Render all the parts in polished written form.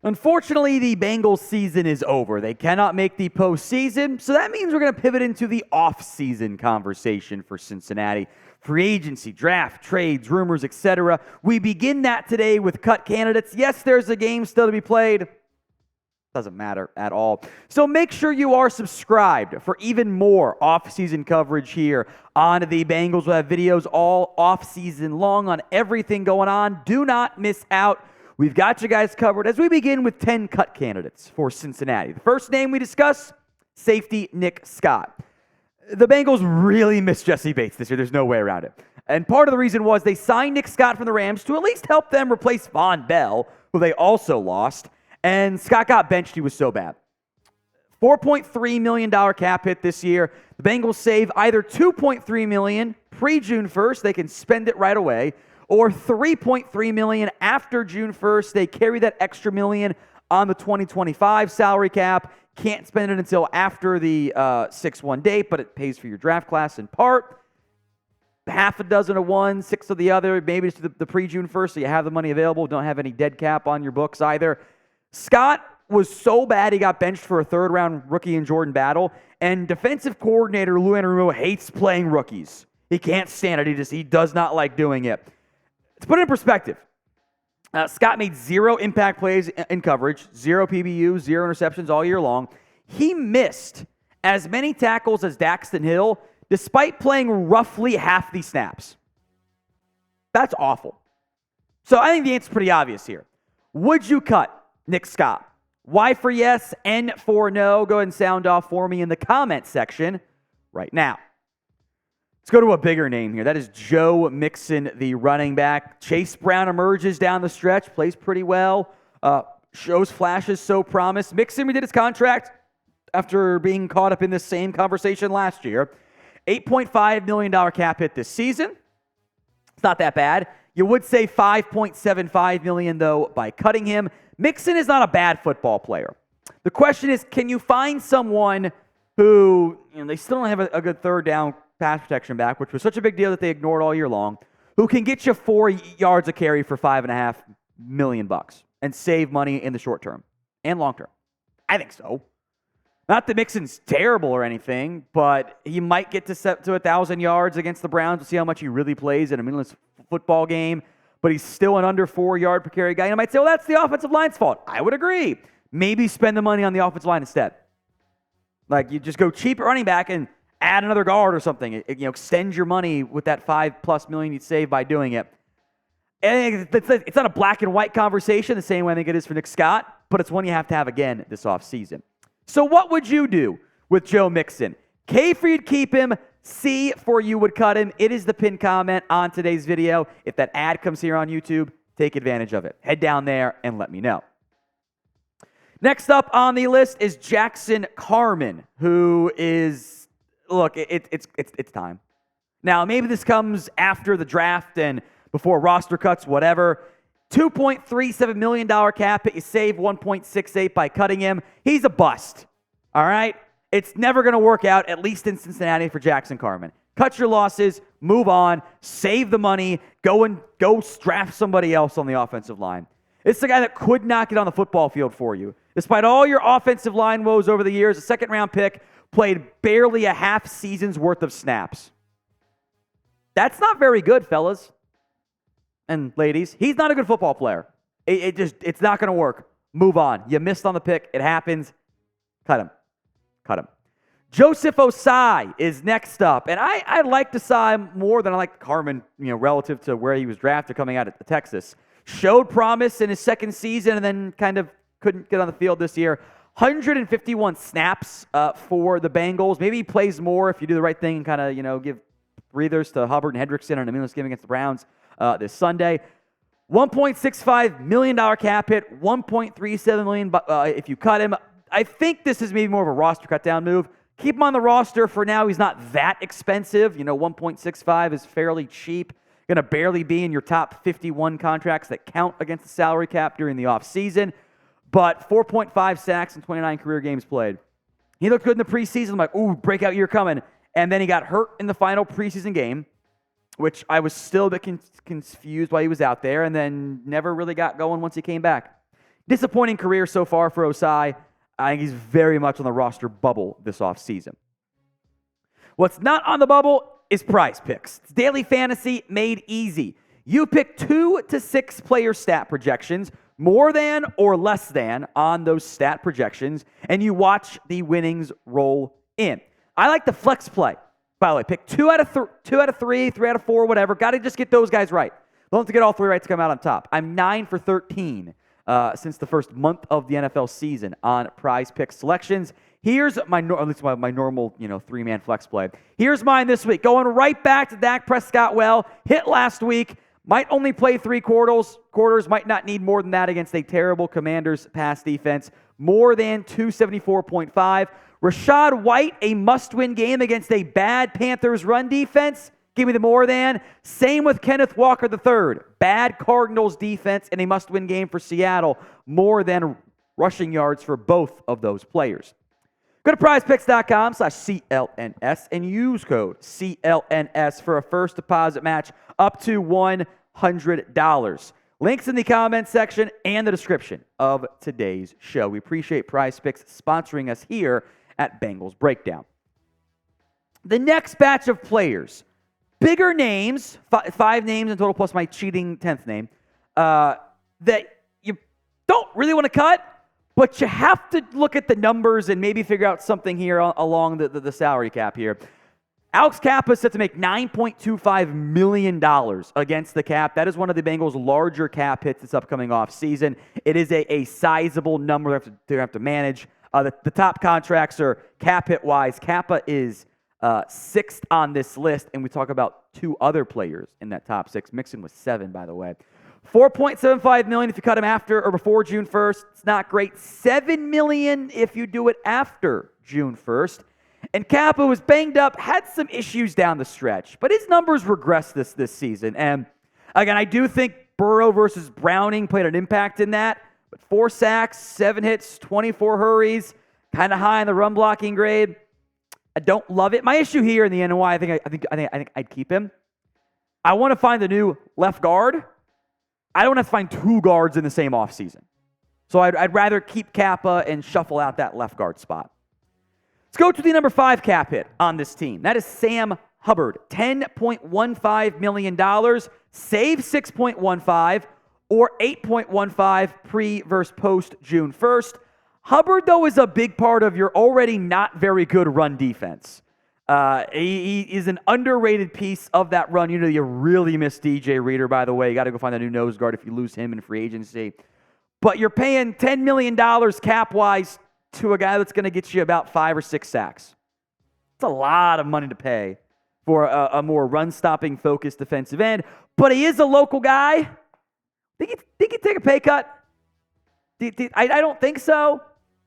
Unfortunately, the Bengals season is over. They cannot make the postseason, so that means we're going to pivot into the offseason conversation for Cincinnati. Free agency, draft, trades, rumors, etc. We begin that today with cut candidates. Yes, there's a game still to be played. Doesn't matter at all. So make sure you are subscribed for even more off-season coverage here on the Bengals. We'll have videos all off-season long on everything going on. Do not miss out. We've got you guys covered as we begin with 10 cut candidates for Cincinnati. The first name we discuss, safety Nick Scott. The Bengals really missed Jesse Bates this year. There's no way around it. And part of the reason was they signed Nick Scott from the Rams to at least help them replace Von Bell, who they also lost. And Scott got benched. He was so bad. $4.3 million cap hit this year. The Bengals save either $2.3 million pre-June 1st. They can spend it right away. Or $3.3 million after June 1st. They carry that extra million on the 2025 salary cap. Can't spend it until after the 6-1 date, but it pays for your draft class in part. Half a dozen of one, 6 of the other. Maybe it's the pre-June 1st, so you have the money available. Don't have any dead cap on your books either. Scott was so bad he got benched for a third-round rookie in Jordan Battle, and defensive coordinator Lou Anarumo hates playing rookies. He can't stand it. He does not like doing it. To put it in perspective, Scott made 0 impact plays in coverage, 0 PBU, 0 interceptions all year long. He missed as many tackles as Daxton Hill, despite playing roughly half the snaps. That's awful. So I think the answer's pretty obvious here. Would you cut Nick Scott? Y for yes, N for no. Go ahead and sound off for me in the comment section right now. Let's go to a bigger name here. That is Joe Mixon, the running back. Chase Brown emerges down the stretch, plays pretty well, shows flashes, so promise. Mixon redid his contract after being caught up in this same conversation last year. $8.5 million cap hit this season. It's not that bad. You would say $5.75 million, though, by cutting him. Mixon is not a bad football player. The question is, can you find someone who, they still don't have a good third down pass protection back, which was such a big deal that they ignored all year long, who can get you 4 yards a carry for $5.5 million and save money in the short term and long term? I think so. Not that Mixon's terrible or anything, but he might get to 1,000 yards against the Browns to see how much he really plays in a meaningless football game, but he's still an under 4 yard per carry guy. And I might say, well, that's the offensive line's fault. I would agree. Maybe spend the money on the offensive line instead. Like, you just go cheap at running back and add another guard or something. Extend your money with that $5+ million you'd save by doing it. And it's not a black and white conversation the same way I think it is for Nick Scott, but it's one you have to have again this offseason. So what would you do with Joe Mixon? K for you'd keep him. C for you would cut him. It is the pinned comment on today's video. If that ad comes here on YouTube, take advantage of it. Head down there and let me know. Next up on the list is Jackson Carman, who is, look, it's time. Now, maybe this comes after the draft and before roster cuts, whatever. $2.37 million cap hit. You save $1.68 by cutting him. He's a bust. All right? It's never going to work out, at least in Cincinnati, for Jackson Carman. Cut your losses, move on, save the money, go draft somebody else on the offensive line. It's the guy that could not get on the football field for you. Despite all your offensive line woes over the years, a second-round pick, played barely a half season's worth of snaps. That's not very good, fellas and ladies. He's not a good football player. It's not going to work. Move on. You missed on the pick. It happens. Cut him. Joseph Ossai is next up. And I liked Ossai more than I liked Carman, relative to where he was drafted coming out of Texas. Showed promise in his second season and then kind of couldn't get on the field this year. 151 snaps for the Bengals. Maybe he plays more if you do the right thing and kind of, give breathers to Hubbard and Hendrickson on a meaningless game against the Browns this Sunday. $1.65 million cap hit, $1.37 million if you cut him. I think this is maybe more of a roster cut down move. Keep him on the roster for now. He's not that expensive. 1.65 is fairly cheap. Going to barely be in your top 51 contracts that count against the salary cap during the offseason. But 4.5 sacks and 29 career games played. He looked good in the preseason. I'm like, ooh, breakout year coming. And then he got hurt in the final preseason game, which I was still a bit confused why he was out there, and then never really got going once he came back. Disappointing career so far for Osai. I think he's very much on the roster bubble this offseason. What's not on the bubble is Prize Picks. It's daily fantasy made easy. You pick 2 to 6 player stat projections, more than or less than on those stat projections, and you watch the winnings roll in. I like the flex play. By the way, pick 2 out of 3, 3 out of 4, whatever. Got to just get those guys right. Don't have to get all 3 right to come out on top. I'm 9 for 13 since the first month of the NFL season on Prize Pick selections. Here's my normal, 3-man flex play. Here's mine this week. Going right back to Dak Prescott. Hit last week. Might only play 3 quarters. Might not need more than that against a terrible Commanders pass defense. More than 274.5. Rachaad White, a must-win game against a bad Panthers run defense. Give me the more than. Same with Kenneth Walker III. Bad Cardinals defense and a must-win game for Seattle. More than rushing yards for both of those players. Go to prizepicks.com/CLNS and use code CLNS for a first deposit match up to $100. Links in the comment section and the description of today's show. We appreciate Prize Picks sponsoring us here at Bengals Breakdown. The next batch of players, bigger names, 5 names in total plus my cheating 10th name, that you don't really want to cut, but you have to look at the numbers and maybe figure out something here along the salary cap here. Alex Cappa is set to make $9.25 million against the cap. That is one of the Bengals' larger cap hits this upcoming offseason. It is a sizable number they have to manage. The top contracts are cap hit-wise. Cappa is 6th on this list, and we talk about 2 other players in that top 6. Mixon was 7, by the way. $4.75 million if you cut him after or before June 1st. It's not great. $7 million if you do it after June 1st. And Cappa was banged up, had some issues down the stretch, but his numbers regressed this season. And again, I do think Burrow versus Browning played an impact in that. But 4 sacks, 7 hits, 24 hurries, kind of high in the run blocking grade. I don't love it. My issue here in the NY, I think I'd keep him. I want to find the new left guard. I don't have to find 2 guards in the same offseason. So I'd rather keep Cappa and shuffle out that left guard spot. Let's go to the number 5 cap hit on this team. That is Sam Hubbard. $10.15 million. Save 6.15 or 8.15 pre versus post June 1st. Hubbard, though, is a big part of your already not very good run defense. He is an underrated piece of that run. You really miss DJ Reader, by the way. You got to go find a new nose guard if you lose him in free agency. But you're paying $10 million cap-wise to a guy that's going to get you about 5 or 6 sacks. It's a lot of money to pay for a more run-stopping focused defensive end. But he is a local guy. Think he'd take a pay cut? I don't think so.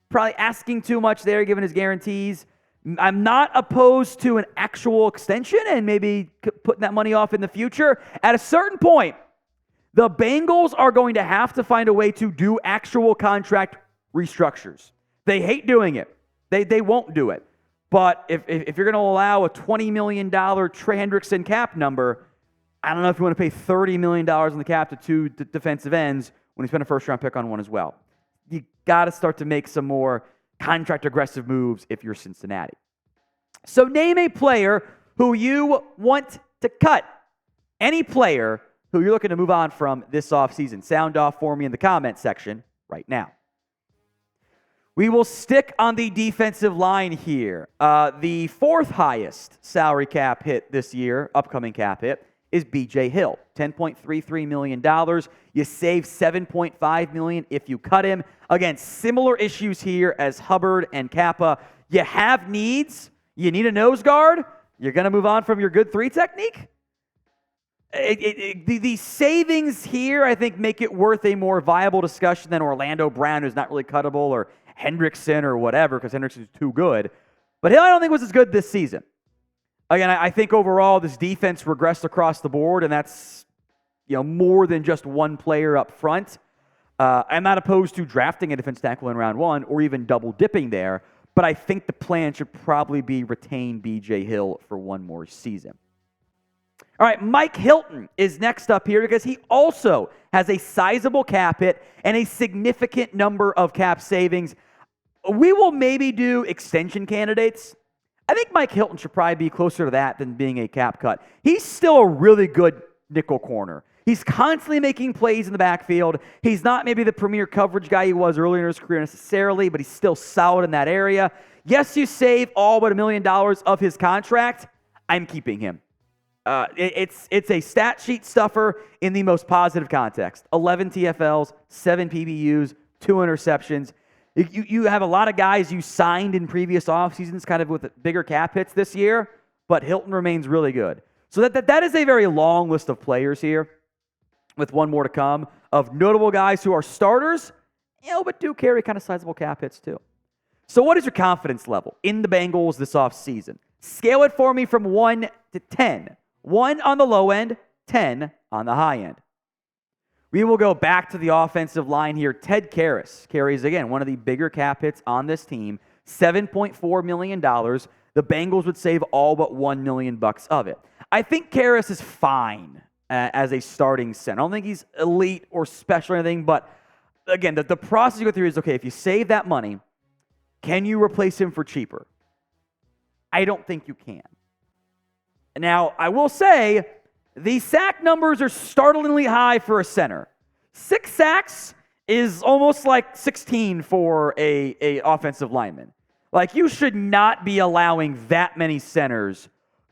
Probably asking too much there given his guarantees. I'm not opposed to an actual extension and maybe putting that money off in the future. At a certain point, the Bengals are going to have to find a way to do actual contract restructures. They hate doing it. They won't do it. But if you're going to allow a $20 million Trey Hendrickson cap number, I don't know if you want to pay $30 million on the cap to 2 defensive ends when you spend a first-round pick on one as well. You got to start to make some more contract-aggressive moves if you're Cincinnati. So name a player who you want to cut. Any player who you're looking to move on from this offseason. Sound off for me in the comment section right now. We will stick on the defensive line here. The 4th highest salary cap hit this year, upcoming cap hit, is B.J. Hill. $10.33 million. You save $7.5 million if you cut him. Again, similar issues here as Hubbard and Cappa. You have needs. You need a nose guard. You're going to move on from your good 3 technique. The savings here, I think, make it worth a more viable discussion than Orlando Brown, who's not really cuttable, or Hendrickson or whatever, because Hendrickson's too good. But Hill, I don't think, was as good this season. Again, I think overall this defense regressed across the board, and that's more than just one player up front. I'm not opposed to drafting a defense tackle in round 1 or even double dipping there, but I think the plan should probably be retain B.J. Hill for one more season. All right, Mike Hilton is next up here because he also has a sizable cap hit and a significant number of cap savings. We will maybe do extension candidates. I think Mike Hilton should probably be closer to that than being a cap cut. He's still a really good nickel corner. He's constantly making plays in the backfield. He's not maybe the premier coverage guy he was earlier in his career necessarily, but he's still solid in that area. Yes, you save all but $1 million of his contract. I'm keeping him. It's a stat sheet stuffer in the most positive context. 11 TFLs, 7 PBUs, 2 interceptions. You have a lot of guys you signed in previous offseasons kind of with bigger cap hits this year, but Hilton remains really good. So that is a very long list of players here, with one more to come, of notable guys who are starters, but do carry kind of sizable cap hits too. So what is your confidence level in the Bengals this offseason? Scale it for me from 1 to 10. 1 on the low end, 10 on the high end. We will go back to the offensive line here. Ted Karras carries, again, one of the bigger cap hits on this team, $7.4 million. The Bengals would save all but $1 million of it. I think Karras is fine as a starting center. I don't think he's elite or special or anything, but again, the process you go through is, okay, if you save that money, can you replace him for cheaper? I don't think you can. Now, I will say, the sack numbers are startlingly high for a center. 6 sacks is almost like 16 for a offensive lineman. Like, you should not be allowing that many centers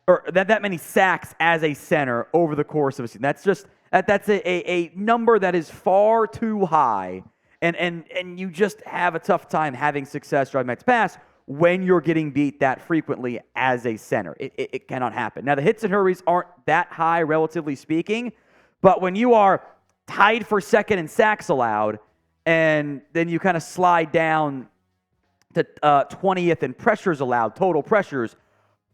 or that many sacks as a center over the course of a season. That's just that's a number that is far too high, and you just have a tough time having success driving back to pass when you're getting beat that frequently as a center. It cannot happen. Now, the hits and hurries aren't that high, relatively speaking, but when you are tied for second in sacks allowed, and then you kind of slide down to 20th in pressures allowed, total pressures,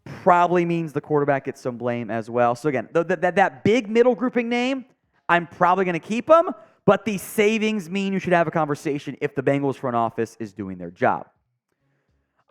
probably means the quarterback gets some blame as well. So again, that big middle grouping name, I'm probably going to keep them, but the savings mean you should have a conversation if the Bengals front office is doing their job.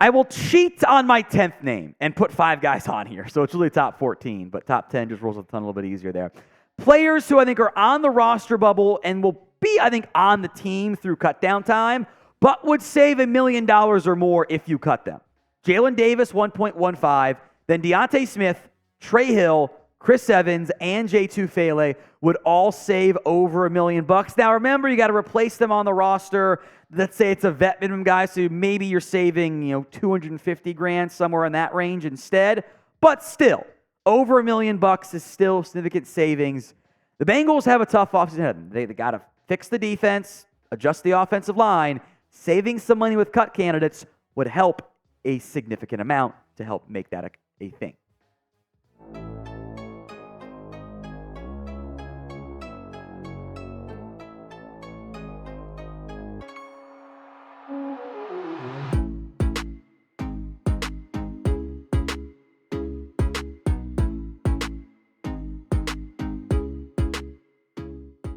I will cheat on my 10th name and put 5 guys on here. So it's really top 14, but top 10 just rolls a ton a little bit easier there. Players who I think are on the roster bubble and will be, I think, on the team through cut down time, but would save $1 million or more if you cut them. Jalen Davis, 1.15. Then Deontay Smith, Trey Hill, Chris Evans, and J2 Fele would all save over $1 million. Now, remember, you got to replace them on the roster. Let's say it's a vet minimum guy, so maybe you're saving, $250,000, somewhere in that range instead. But still, over $1 million is still significant savings. The Bengals have a tough offseason ahead. They got to fix the defense, adjust the offensive line. Saving some money with cut candidates would help a significant amount to help make that a thing.